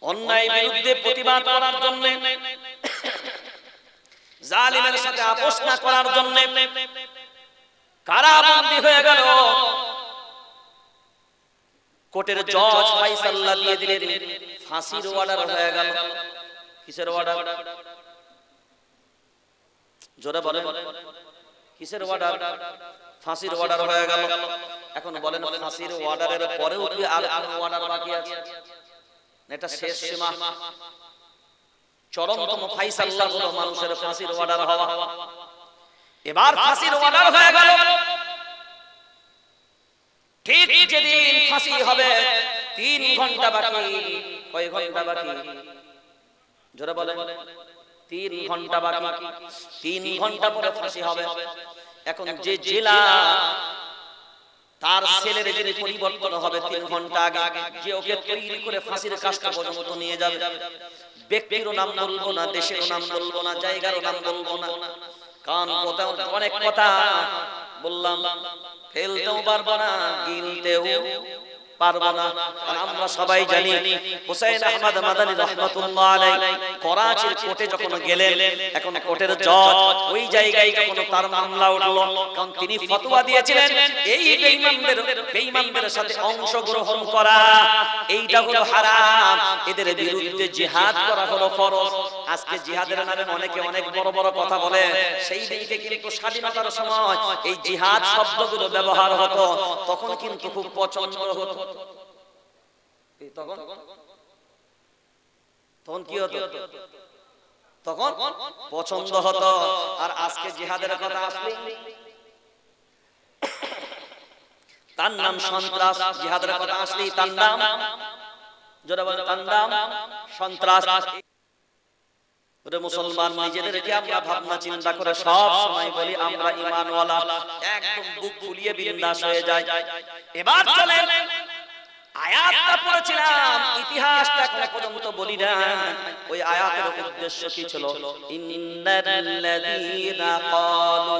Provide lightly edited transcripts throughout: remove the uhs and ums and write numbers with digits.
অন্যায় বিরুদ্ধে প্রতিবাদ করার জন্য, জালিমের সাথে আপোষ না করার জন্য কারাবন্দী হয়ে গেল। কোর্টের জজ ফায়সালা দিয়ে দিলেন, ফাঁসির অর্ডার হয়ে গেল। কিসের অর্ডার? জোরে বলেন, কিসের অর্ডার? ফাঁসির অর্ডার হয়ে গেল। এখন বলেন, ফাঁসির অর্ডারের পরেও কি আর অর্ডার বাকি আছে? এটা শেষ সীমা, চরমতম ফায়সালা হলো মানুষের ফাঁসির অর্ডার হওয়া। এবার ফাঁসির অর্ডার হয়ে গেল। ঠিক যেদিন ফাঁসি হবে 3 ঘন্টা বাকি। কয় ঘন্টা বাকি? জোরে বলেন, 3 ঘন্টা বাকি। 3 ঘন্টা পরে ফাঁসি হবে। এখন যে জেলা তার ছেলের যিনি পরিবর্তন হবে 3 ঘন্টা আগে, যে ওকে তৈরি করে ফাঁসির কাজটা পর্যন্ত নিয়ে যাবে। ব্যক্তির নাম বলবো না, দেশের নাম বলবো না, জায়গার নাম বলবো না, কারণ অনেক কথা বললাম, ফেলতেও পারবো না, গিলতেও পারবো না। আমরা সবাই জানি হুসাইন আহমদ মাদানী রাহমাতুল্লাহ আলাইহি করাচির কোর্টে যখন গেলেন, এখন কোর্টের জজ ওই জায়গায় যখন তার মামলা উঠলো, কারণ তিনি ফতোয়া দিয়েছিলেন এই বেঈমানদের সাথে অংশগ্রহণ করা এইটা হলো হারাম, এদের বিরুদ্ধে জিহাদ করা হলো ফরজ। আজকে জিহাদের নামে অনেকে অনেক বড় বড় কথা বলে, সেই দিনকে কিন্তু স্বাধীনতার সময় এই জিহাদ শব্দগুলো ব্যবহার হতো, তখন কিন্তু খুব পছন্দ হতো। তখন কি হতো? তখন পছন্দ হতো। আর আজকে জিহাদের কথা আসলে তার নাম সন্ত্রাস। জিহাদের কথা আসলে তার নাম, যারা বলে তার নাম সন্ত্রাস। ওরে মুসলমান, নিজেদেরকে আমরা ভাবনা চিন্তা করে সব সময় বলি আমরা ঈমানওয়ালা, একদম বুক ফুলিয়ে বিন্দাস হয়ে যায়। এবার চলেন আয়াতটা পড়েছিলাম, ইতিহাসটা এখন পর্যন্ত বলি না। ওই আয়াতের উদ্দেশ্য কি ছিল? ইন্নাল্লাযীনা ক্বালু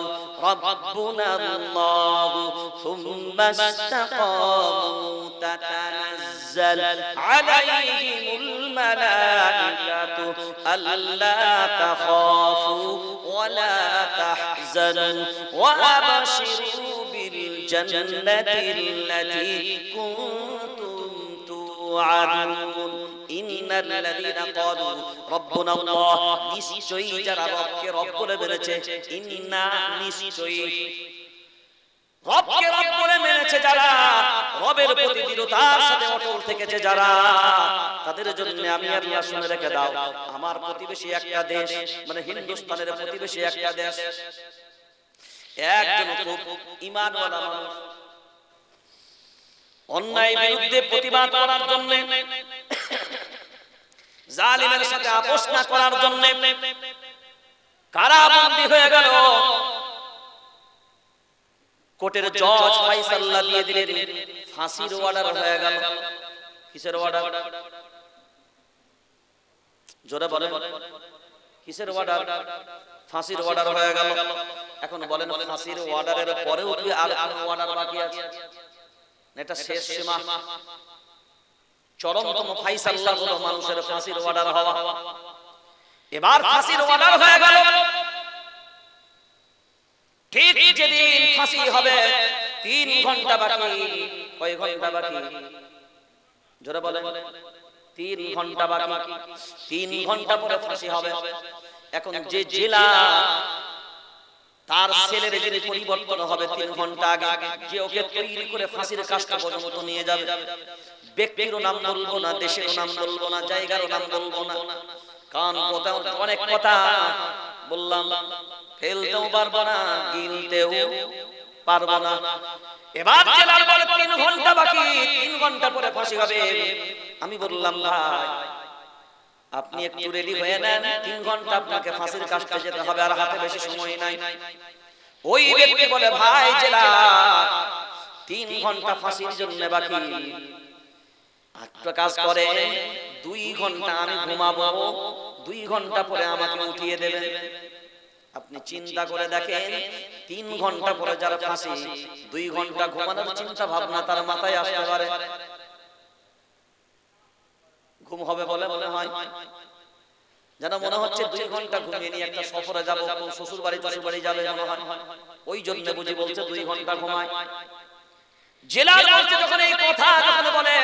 রাব্বুনাল্লাহু সুম্মা ইসতাকামু তাতানাজ্জাল আলাইহিমুল মালাইকাতু আল্লা তাখাফু ওয়া লা তাহজানু ওয়া আবশিরু বিল জান্নাতিল্লাতী কুনতুম তুআদুন। ইন্নাল্লাযীনা ক্বালু রাব্বুনাল্লাহ, নিশ্চয়ই যারা রবকে রব বলে মেনেছে, ইন্না নিশ্চয়ই রবকে রব বলে মেনেছে যারা, রবের প্রতি দৃঢ়তার সাথে অটল থেকেছে যারা, তাদের জন্য আমি আল্লাহ শুনে রেখে দাও, আমার প্রতিবেশী একটা দেশ, মানে হিন্দুস্তানের প্রতিবেশী একটা দেশ, একজন খুব ঈমানওয়ালা মানুষ অন্যায় বিরুদ্ধে প্রতিবাদ করার জন্য, জালিমের সাথে আপোষ না করার জন্য কারাবন্দী হয়ে গেল। কোর্টের জজ ফায়সালা দিয়ে দিলেন, ফাঁসির অর্ডার হয়ে গেল। কিসের অর্ডার? জোরে বলেন, কিসের অর্ডার? ফাঁসির অর্ডার হয়ে গেল। এখন বলেন, ফাঁসির অর্ডারের পরেও কি আর অর্ডার বাকি আছে? এটা শেষ সীমা, চরমতম ফায়সালা হলো মানুষের ফাঁসির অর্ডার হওয়া। এবার ফাঁসির অর্ডার হয়ে গেল। ঠিক যেদিন ফাঁসি হবে 3 ঘন্টা বাকি। কয় ঘন্টা বাকি? জোরে বলেন, 3 ঘন্টা বাকি। 3 ঘন্টা পরে ফাঁসি হবে। এখন যে জেলা তার ছেলের যিনি পরিবর্তন হবে 3 ঘন্টা আগে, যে ওকে তৈরি করে ফাঁসির কাজটা পর্যন্ত নিয়ে যাবে। ব্যক্তির নাম বলবো না, দেশের নাম বলবো না, জায়গার নাম বলবো না, কারণ অনেক কথা বললাম, ফেলতেও পারবো না, গিলতেও পারবো না। এবার জেলার বলে 3 ঘন্টা বাকি, 3 ঘন্টা পরে ফাঁসি হবে। আমি বললাম, ভাই আপনি একটু রেডি হয়ে নেন, 3 ঘন্টা আপনাকে ফাঁসির কাজটা যেতে হবে, আর হাতে বেশি সময় নাই। ওই ব্যক্তি বলে, ভাই জেলা 3 ঘন্টা ফাঁসির জন্য বাকি, একটা কাজ করে 2 ঘন্টা আমি ঘুমাবো, 2 ঘন্টা পরে আমাকে উঠিয়ে দেবেন। আপনি চিন্তা করে দেখেন, 3 ঘন্টা পরে যারা ফাঁসি, 2 ঘন্টা ঘুমানোর চিন্তা ভাবনা তার মাথায় আসতে পারে? ঘুম হবে বলে মনে হয়, যেন মনে হচ্ছে 2 ঘন্টা ঘুমিয়ে নিয়ে একটা সফরে যাব, শ্বশুর বাড়ি শ্বশুর বাড়ি যাবে মনে হয়, ওই জন্য বুঝি বলছে 2 ঘন্টা ঘুমায়। জেলার বলছে যখন এই কথা যখন বলে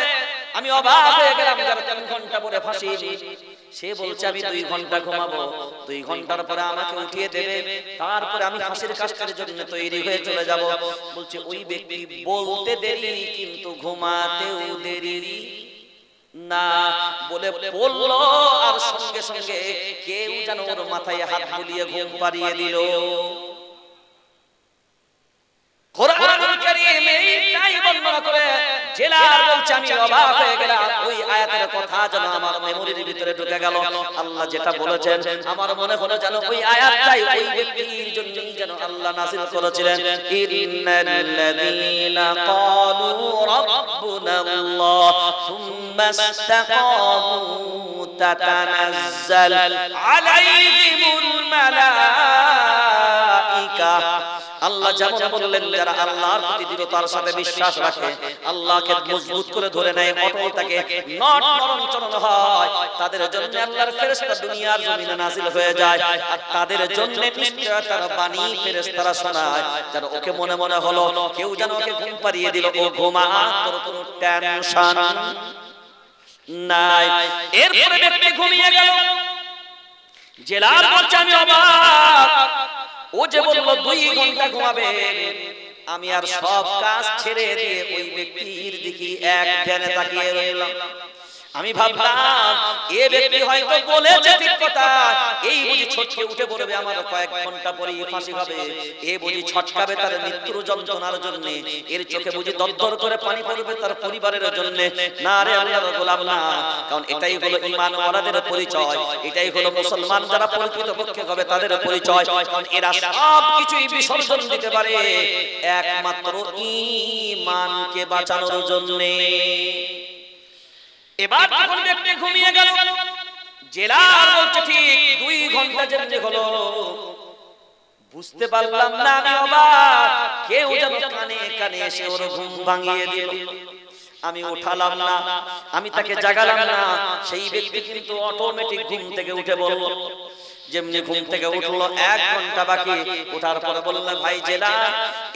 আমি অবাক হয়ে গেলাম, যার 3 ঘন্টা পরে ফাঁসি, সে বলছে আমি 2 ঘন্টা ঘুমাবো, 2 ঘন্টার পরে আমাকে উঠিয়ে দেবে, তারপরে আমি ফাঁসির কাষ্ঠের জন্য তৈরি হয়ে চলে যাব। বলছে ওই ব্যক্তি বলতে দেরি কিন্তু ঘুমাতেও দেরি না বলে বললো, আর সঙ্গে সঙ্গে কেউ যেন ওর মাথায় হাত বুলিয়ে ঘুম পাড়িয়ে দিল। কোরআনুল কারীম এইটাই বর্ণনা করে জেলার বলছে আমি অবাক হয়ে গেলাম, ওই আয়াতের কথা যেন আমার মেমোরির ভিতরে ঢুকে গেল। আল্লাহ যেটা বলেছেন আমার মনে হলো যেন ওই আয়াতটাই ওই ব্যক্তির জন্যই যেন আল্লাহ নাযিল করেছিলেন, ইন্নাল্লাযীনা ক্বালু রাব্বুনাল্লাহ সুম্মা ইসতাকামু তাতানাজ্জাল আলাইহিমুল মালাইকা। আল্লাহ যেমন বললেন যারা আল্লাহর প্রতি দৃঢ়তার সাথে বিশ্বাস রাখে, আল্লাহকে মজবুত করে ধরে নেয়, অটল থাকে, নরম চরণ হয়, তাদের জন্য আল্লাহর ফেরেশতা দুনিয়ার জমিনে নাযিল হয়ে যায়। আর তাদের জন্য নিশ্চয়তার বাণী ফেরেশতারা শোনায়, যেন ওকে মনে মনে হলো কেউ যেন ওকে ঘুম পাড়িয়ে দিল, ও ঘুমা, তোর কোনো টেনশন নাই। এরপরে ব্যক্তি ঘুমিয়ে গেল। জেলার বলছে আমি অবাক, ও যে বলল 2 ঘন্টা ঘুমাবে, আমি আর সব কাজ ছেড়ে দিয়ে ওই ব্যক্তির দিকে এক ধ্যানে তাকিয়ে রইলাম। আমি ভাবলাম এ ব্যক্তি হয়তো বলেছে ঠিক কথা, এই বুঝি ছটকে উঠে পড়বে আমার কয়েক ঘন্টা পরেই ফাঁসি হবে, এ বুঝি ছটকাবে তার মৃত্যুর যন্ত্রণার জন্য, এর চোখে বুঝি দরদর করে পানি পড়বে তার পরিবারের জন্য। না রে আল্লাহর গোলাম না, কারণ এটাই হলো ঈমানওয়ালাদের পরিচয়, এটাই হলো মুসলমান যারা প্রকৃতপক্ষে হবে তাদের পরিচয়। কারণ এরা সব কিছুই বিসর্জন দিতে পারে একমাত্র ঈমানকে বাঁচানোর জন্য। এবার যখন ব্যক্তি ঘুমিয়ে গেল, জেলার বলছে ঠিক 2 ঘন্টা যেমনি হলো বুঝতে পারলাম না, আমি অবাক, কেউ যেন কানে কানে এসে ওর ঘুম ভাঙিয়ে দিল। আমি উঠালাম না, আমি তাকে জাগালাম না, সেই ব্যক্তি কিন্তু অটোমেটিক ঘুম থেকে উঠে বলল। যেমনি ঘুম থেকে উঠলো 1 ঘন্টা বাকি, ওঠার পরে বলল ভাই জেলা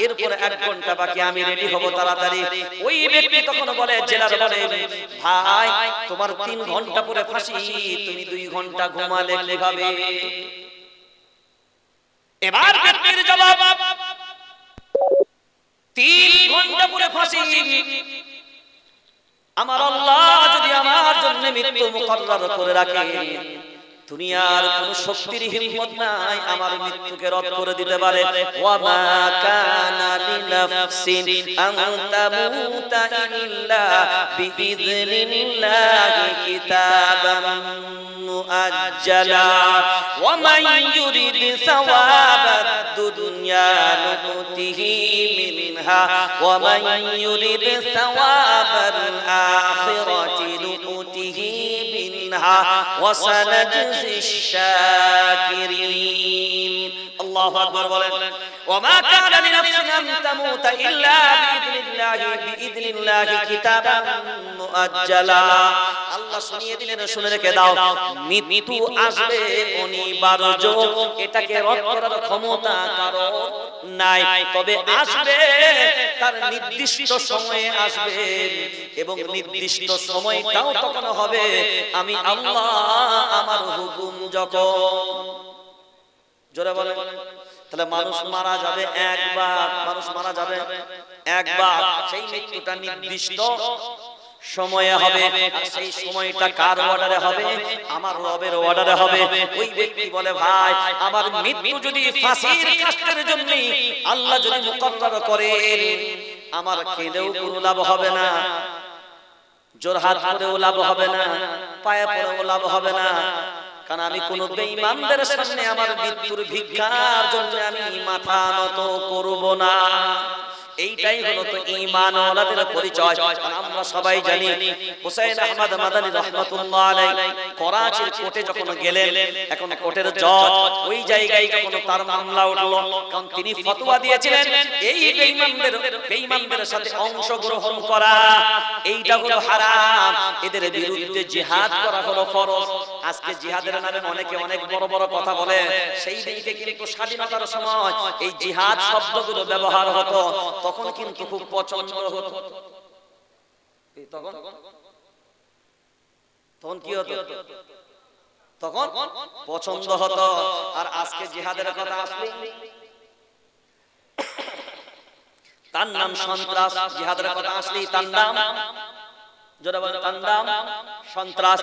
এরপরে 1 ঘন্টা বাকি, আমি রেডি হব তাড়াতাড়ি। ওই ব্যক্তি তখন বলে, জেলার বলে ভাই তোমার 3 ঘন্টা পরে ফাঁসি, তুমি 2 ঘন্টা ঘুমালে কিভাবে? এবার ব্যক্তির জবাব 3 ঘন্টা পরে ফাঁসি, আমার আল্লাহ যদি আমার জন্য মৃত্যু মুকররর করে রাখে, দুনিয়ার কোন শক্তির হিম্মত নাই আমার মৃত্যুকে রদ করে দিতে পারে। ওয়া মা কানা লিনাফসিন আন তামুতা ইল্লা বিইযনিল্লাহি কিতাবাম মুআজ্জালা ওয়া মান ইউরিদ সাওয়াবাদ দুনিয়া নুতিহি মিনহা ওয়া মান ইউরিদ সাওয়াবাল আখিরাতি নুতিহি মিনহা ওয়া সানাজজি الشاكرين الله أكبر বলেন وما كان لنفس أن تموت إلا بإذن الله كتابا مؤجلا আল্লাহ শুনিয়ে দিলেন, শুনে রেখে দাও, মৃত্যু আসবে অনিবার্য, এটাকে রদ করার ক্ষমতা কারো নাই, তবে আসবে তার নির্দিষ্ট সময়ে আসবে, এবং নির্দিষ্ট সময়টাও তখন হবে আমি আল্লাহ আমার হুকুম যখন। জোরে বলেন। তাহলে মানুষ মারা যাবে একবার, মানুষ মারা যাবে একবার, সেই মৃত্যুটা নির্দিষ্ট সময়ে হবে, আর সেই সময়টা কার অর্ডারে হবে? আমার রবের অর্ডারে হবে। ওই ব্যক্তি বলে ভাই আমার মৃত্যু যদি ফাঁসির কাষ্ঠের জন্য আল্লাহ যদি মুকররর করেন, আমার কেঁদেও কোনো লাভ হবে না, জোরহাট করেও লাভ হবে না, পায়ে পড়েও লাভ হবে না, কারণ আমি কোন বেঈমানদের সামনে আমার মৃত্যুর ভিক্ষার জন্য আমি মাথা নত করব না। এইটাই হলো তো ঈমানওয়ালাদের পরিচয়। আমরা সবাই জানি হুসাইন আহমদ মাদানী রাহমাতুল্লাহ আলাইহি করাচির কোর্টে যখন গেলেন, এখন কোর্টের জজ ওই জায়গায় যখন তার মামলা উঠলো, কারণ তিনি ফতোয়া দিয়েছিলেন এই বেঈমানদের সাথে অংশগ্রহণ করা এইটা হলো হারাম, এদের বিরুদ্ধে জিহাদ করা হলো ফরজ। আজকে জিহাদের নামে অনেকে অনেক বড় বড় কথা বলে, সেই দিকে কিন্তু স্বাধীনতার সময় এই জিহাদ শব্দগুলো ব্যবহার হতো, তখন কিন্তু খুব পছন্দ হতো। তখন কি হতো? তখন পছন্দ হতো। আর আজকে জিহাদের কথা আসলে তার নাম সন্ত্রাস, জিহাদের কথা আসলেই তার নাম, যারা বলে তার নাম সন্ত্রাস।